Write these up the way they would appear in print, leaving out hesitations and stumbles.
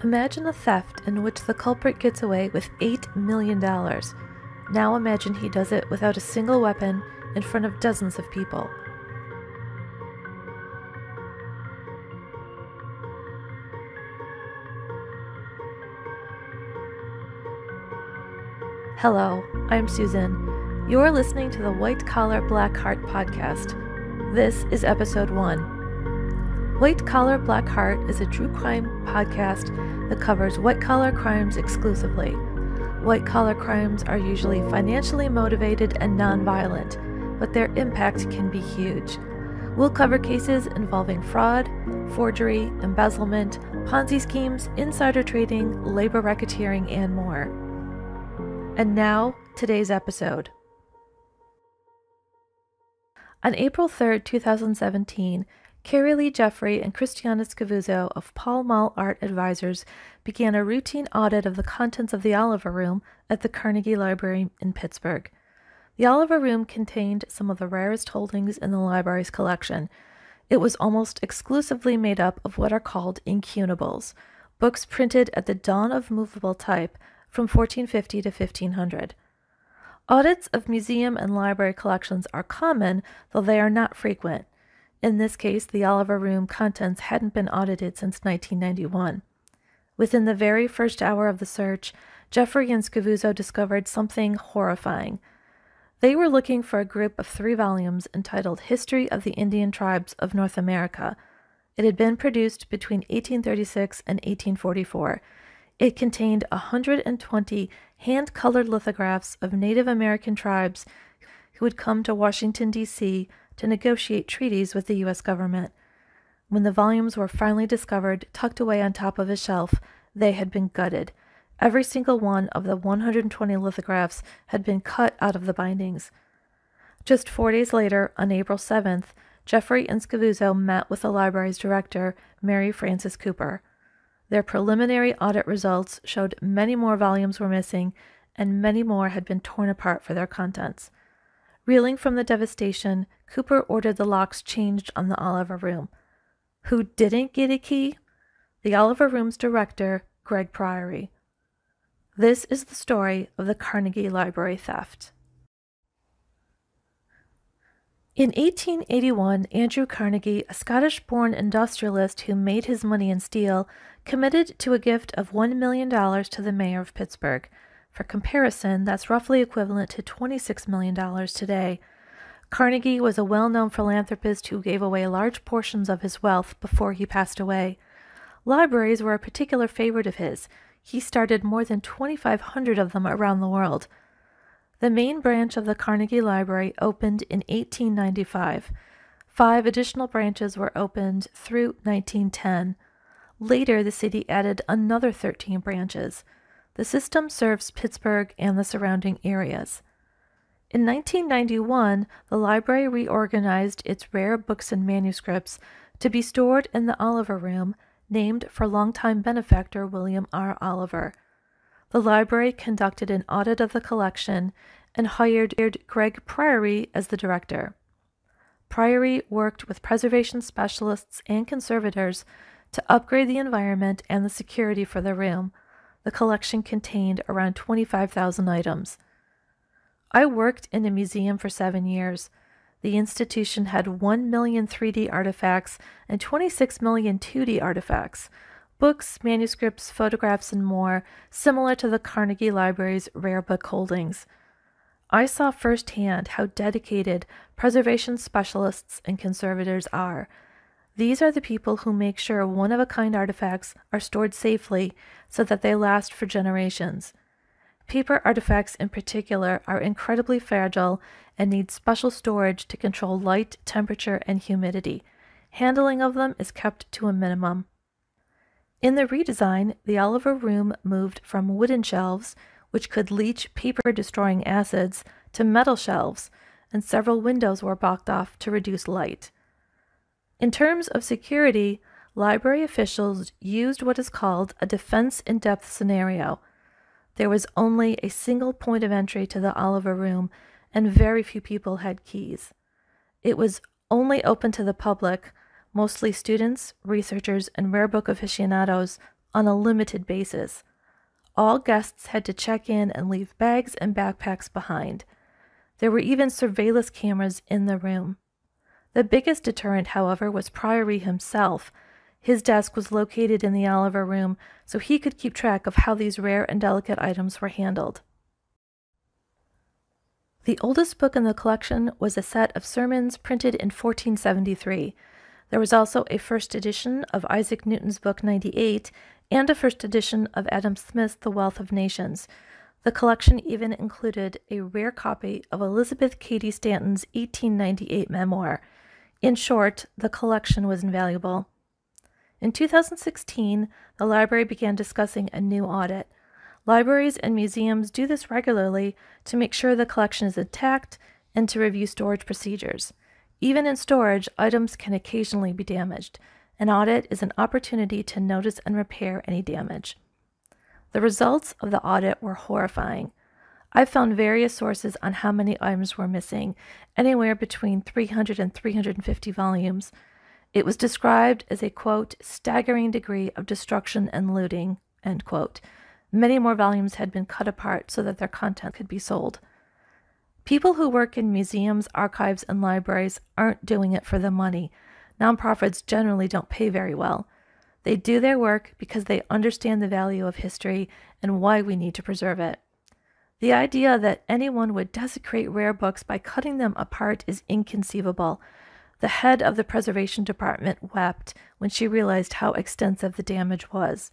Imagine a theft in which the culprit gets away with $8 million. Now imagine he does it without a single weapon in front of dozens of people. Hello, I'm Susan. You're listening to the White Collar Black Heart podcast. This is episode 1. White Collar Black Heart is a true crime podcast that covers white-collar crimes exclusively. White-collar crimes are usually financially motivated and nonviolent, but their impact can be huge. We'll cover cases involving fraud, forgery, embezzlement, Ponzi schemes, insider trading, labor racketeering, and more. And now, today's episode. On April 3, 2017, Carrie Lee Jeffrey and Christiana Scavuzzo of Pall Mall Art Advisors began a routine audit of the contents of the Oliver Room at the Carnegie Library in Pittsburgh. The Oliver Room contained some of the rarest holdings in the library's collection. It was almost exclusively made up of what are called incunables, books printed at the dawn of movable type from 1450 to 1500. Audits of museum and library collections are common, though they are not frequent. In this case, the Oliver Room contents hadn't been audited since 1991. Within the very first hour of the search, Jeffrey and Scavuzzo discovered something horrifying. They were looking for a group of 3 volumes entitled History of the Indian Tribes of North America. It had been produced between 1836 and 1844. It contained 120 hand-colored lithographs of Native American tribes who had come to Washington, D.C. to negotiate treaties with the U.S. government. When the volumes were finally discovered, tucked away on top of a shelf, they had been gutted. Every single one of the 120 lithographs had been cut out of the bindings. Just 4 days later, on April 7th, Jeffrey and Scavuzzo met with the library's director, Mary Frances Cooper. Their preliminary audit results showed many more volumes were missing, and many more had been torn apart for their contents. Reeling from the devastation, Cooper ordered the locks changed on the Oliver Room. Who didn't get a key? The Oliver Room's director, Greg Priory. This is the story of the Carnegie Library theft. In 1881, Andrew Carnegie, a Scottish-born industrialist who made his money in steel, committed to a gift of $1 million to the mayor of Pittsburgh. For comparison, that's roughly equivalent to $26 million today. Carnegie was a well-known philanthropist who gave away large portions of his wealth before he passed away. Libraries were a particular favorite of his. He started more than 2,500 of them around the world. The main branch of the Carnegie Library opened in 1895. 5 additional branches were opened through 1910. Later, the city added another 13 branches. The system serves Pittsburgh and the surrounding areas. In 1991, the library reorganized its rare books and manuscripts to be stored in the Oliver Room, named for longtime benefactor William R. Oliver. The library conducted an audit of the collection and hired Greg Priory as the director. Priory worked with preservation specialists and conservators to upgrade the environment and the security for the room. The collection contained around 25,000 items. I worked in a museum for 7 years. The institution had 1 million 3D artifacts and 26 million 2D artifacts. Books, manuscripts, photographs, and more, similar to the Carnegie Library's rare book holdings. I saw firsthand how dedicated preservation specialists and conservators are. These are the people who make sure one-of-a-kind artifacts are stored safely so that they last for generations. Paper artifacts in particular are incredibly fragile and need special storage to control light, temperature, and humidity. Handling of them is kept to a minimum. In the redesign, the Oliver Room moved from wooden shelves, which could leach paper-destroying acids, to metal shelves, and several windows were blocked off to reduce light. In terms of security, library officials used what is called a defense-in-depth scenario. There was only a single point of entry to the Oliver Room, and very few people had keys. It was only open to the public, mostly students, researchers, and rare book aficionados, on a limited basis. All guests had to check in and leave bags and backpacks behind. There were even surveillance cameras in the room. The biggest deterrent, however, was Priory himself. His desk was located in the Oliver Room, so he could keep track of how these rare and delicate items were handled. The oldest book in the collection was a set of sermons printed in 1473. There was also a first edition of Isaac Newton's book 98 and a first edition of Adam Smith's The Wealth of Nations. The collection even included a rare copy of Elizabeth Cady Stanton's 1898 memoir. In short, the collection was invaluable. In 2016, the library began discussing a new audit. Libraries and museums do this regularly to make sure the collection is intact and to review storage procedures. Even in storage, items can occasionally be damaged. An audit is an opportunity to notice and repair any damage. The results of the audit were horrifying. I found various sources on how many items were missing, anywhere between 300 and 350 volumes. It was described as a, quote, staggering degree of destruction and looting, end quote. Many more volumes had been cut apart so that their content could be sold. People who work in museums, archives, and libraries aren't doing it for the money. Nonprofits generally don't pay very well. They do their work because they understand the value of history and why we need to preserve it. The idea that anyone would desecrate rare books by cutting them apart is inconceivable. The head of the preservation department wept when she realized how extensive the damage was.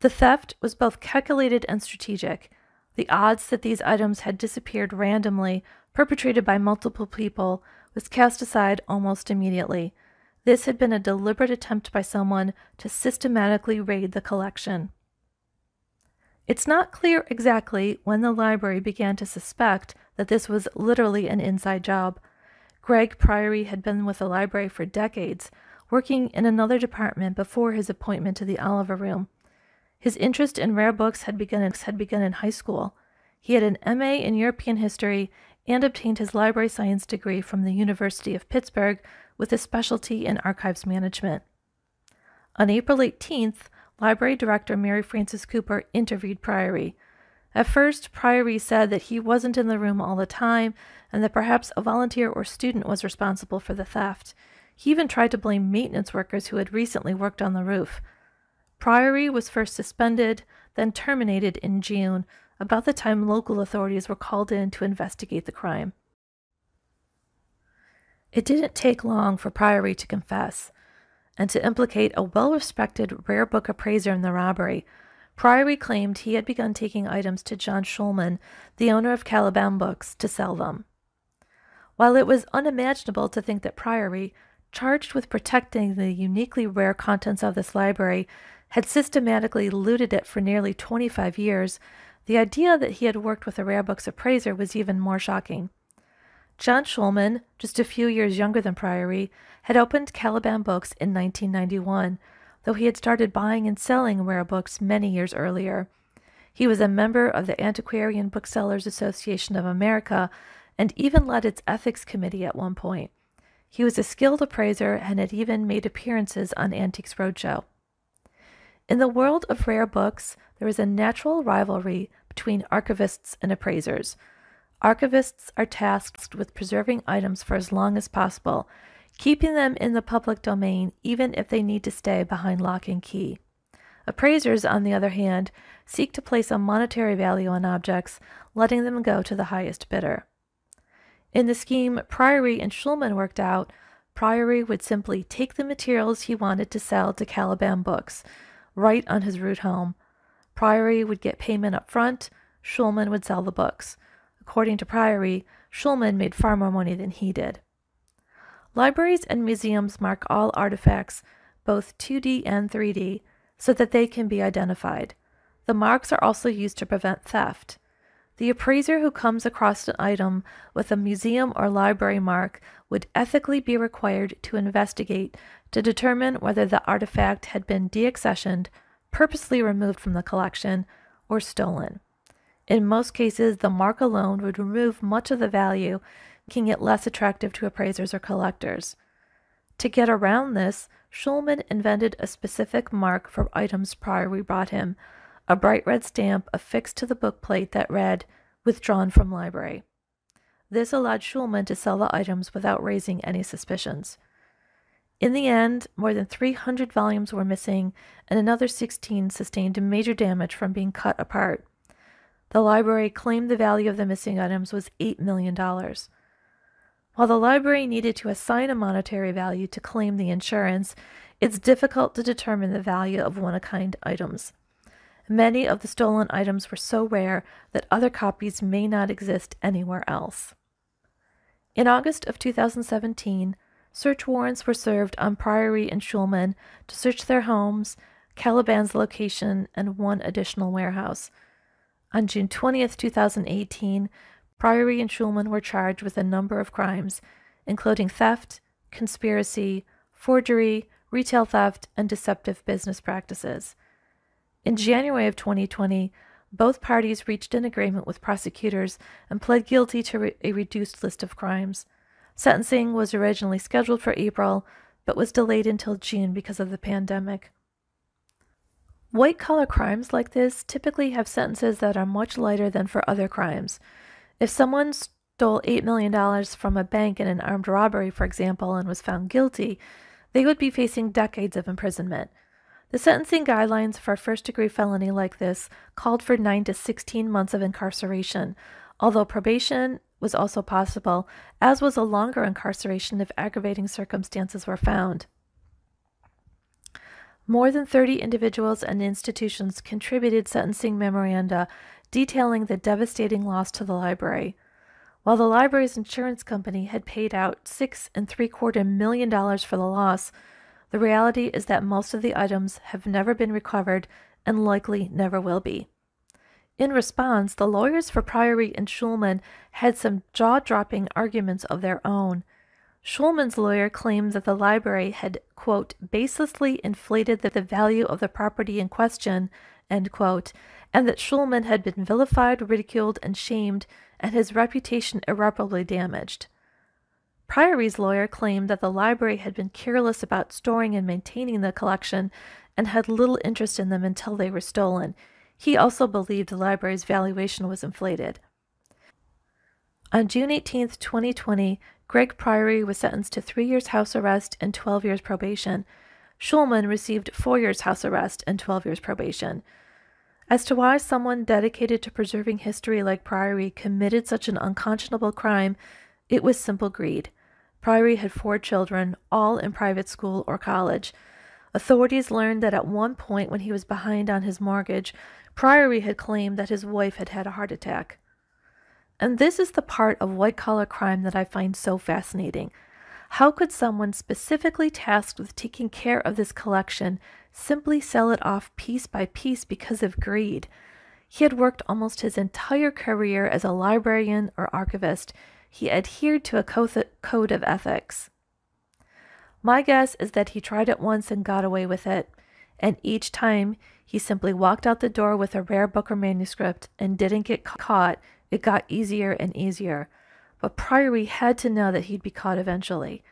The theft was both calculated and strategic. The odds that these items had disappeared randomly, perpetrated by multiple people, was cast aside almost immediately. This had been a deliberate attempt by someone to systematically raid the collection. It's not clear exactly when the library began to suspect that this was literally an inside job. Greg Priory had been with the library for decades, working in another department before his appointment to the Oliver Room. His interest in rare books had begun in high school. He had an MA in European history and obtained his library science degree from the University of Pittsburgh with a specialty in archives management. On April 18th, Library Director Mary Frances Cooper interviewed Priory. At first, Priory said that he wasn't in the room all the time and that perhaps a volunteer or student was responsible for the theft. He even tried to blame maintenance workers who had recently worked on the roof. Priory was first suspended, then terminated in June, about the time local authorities were called in to investigate the crime. It didn't take long for Priory to confess and to implicate a well-respected rare book appraiser in the robbery. Priory claimed he had begun taking items to John Schulman, the owner of Caliban Books, to sell them. While it was unimaginable to think that Priory, charged with protecting the uniquely rare contents of this library, had systematically looted it for nearly 25 years, the idea that he had worked with a rare books appraiser was even more shocking. John Schulman, just a few years younger than Priory, had opened Caliban Books in 1991, though he had started buying and selling rare books many years earlier. He was a member of the Antiquarian Booksellers Association of America and even led its ethics committee at one point. He was a skilled appraiser and had even made appearances on Antiques Roadshow. In the world of rare books, there is a natural rivalry between archivists and appraisers. Archivists are tasked with preserving items for as long as possible, keeping them in the public domain even if they need to stay behind lock and key. Appraisers, on the other hand, seek to place a monetary value on objects, letting them go to the highest bidder. In the scheme Priory and Schulman worked out, Priory would simply take the materials he wanted to sell to Caliban Books, right on his route home. Priory would get payment up front, Schulman would sell the books. According to Priory, Schulman made far more money than he did. Libraries and museums mark all artifacts, both 2D and 3D, so that they can be identified. The marks are also used to prevent theft. The appraiser who comes across an item with a museum or library mark would ethically be required to investigate to determine whether the artifact had been deaccessioned, purposely removed from the collection, or stolen. In most cases, the mark alone would remove much of the value, making it less attractive to appraisers or collectors. To get around this, Schulman invented a specific mark for items Priory brought him, a bright red stamp affixed to the book plate that read, "Withdrawn from library." This allowed Schulman to sell the items without raising any suspicions. In the end, more than 300 volumes were missing, and another 16 sustained major damage from being cut apart. The library claimed the value of the missing items was $8 million. While the library needed to assign a monetary value to claim the insurance, it's difficult to determine the value of one-of-a-kind items. Many of the stolen items were so rare that other copies may not exist anywhere else. In August of 2017, search warrants were served on Priory and Schulman to search their homes, Caliban's location, and one additional warehouse. On June 20, 2018, Priory and Schulman were charged with a number of crimes, including theft, conspiracy, forgery, retail theft, and deceptive business practices. In January of 2020, both parties reached an agreement with prosecutors and pled guilty to a reduced list of crimes. Sentencing was originally scheduled for April, but was delayed until June because of the pandemic. White-collar crimes like this typically have sentences that are much lighter than for other crimes. If someone stole $8 million from a bank in an armed robbery, for example, and was found guilty, they would be facing decades of imprisonment. The sentencing guidelines for a first-degree felony like this called for 9 to 16 months of incarceration, although probation was also possible, as was a longer incarceration if aggravating circumstances were found. More than 30 individuals and institutions contributed sentencing memoranda detailing the devastating loss to the library. While the library's insurance company had paid out $6.75 million for the loss, the reality is that most of the items have never been recovered and likely never will be. In response, the lawyers for Priory and Schulman had some jaw-dropping arguments of their own. Schulman's lawyer claimed that the library had, quote, baselessly inflated the value of the property in question, end quote, and that Schulman had been vilified, ridiculed, and shamed, and his reputation irreparably damaged. Priory's lawyer claimed that the library had been careless about storing and maintaining the collection and had little interest in them until they were stolen. He also believed the library's valuation was inflated. On June 18, 2020, Greg Priory was sentenced to 3 years house arrest and 12 years probation. Schulman received 4 years house arrest and 12 years probation. As to why someone dedicated to preserving history like Priory committed such an unconscionable crime, it was simple greed. Priory had 4 children, all in private school or college. Authorities learned that at one point when he was behind on his mortgage, Priory had claimed that his wife had had a heart attack. And this is the part of white-collar crime that I find so fascinating. How could someone specifically tasked with taking care of this collection simply sell it off piece by piece because of greed? He had worked almost his entire career as a librarian or archivist. He adhered to a code of ethics. My guess is that he tried it once and got away with it, and each time he simply walked out the door with a rare book or manuscript and didn't get caught. It got easier and easier. But Priory had to know that he'd be caught eventually.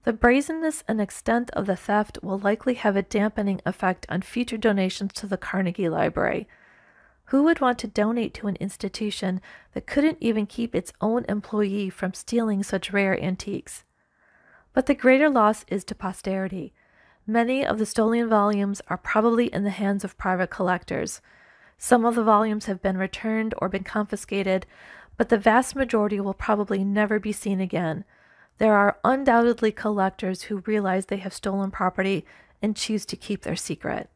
The brazenness and extent of the theft will likely have a dampening effect on future donations to the Carnegie Library. Who would want to donate to an institution that couldn't even keep its own employee from stealing such rare antiques? But the greater loss is to posterity. Many of the stolen volumes are probably in the hands of private collectors. Some of the volumes have been returned or been confiscated, but the vast majority will probably never be seen again. There are undoubtedly collectors who realize they have stolen property and choose to keep their secret.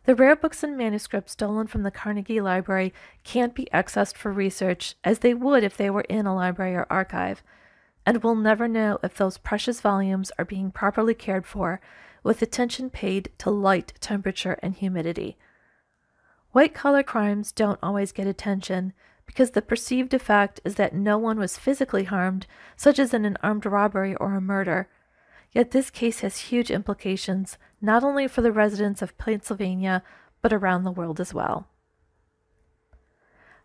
The rare books and manuscripts stolen from the Carnegie Library can't be accessed for research as they would if they were in a library or archive, and we'll never know if those precious volumes are being properly cared for, with attention paid to light, temperature, and humidity. White-collar crimes don't always get attention because the perceived effect is that no one was physically harmed, such as in an armed robbery or a murder. Yet this case has huge implications, not only for the residents of Pennsylvania, but around the world as well.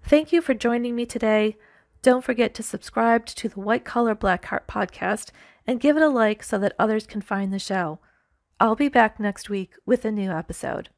Thank you for joining me today. Don't forget to subscribe to the White Collar Black Heart podcast and give it a like so that others can find the show. I'll be back next week with a new episode.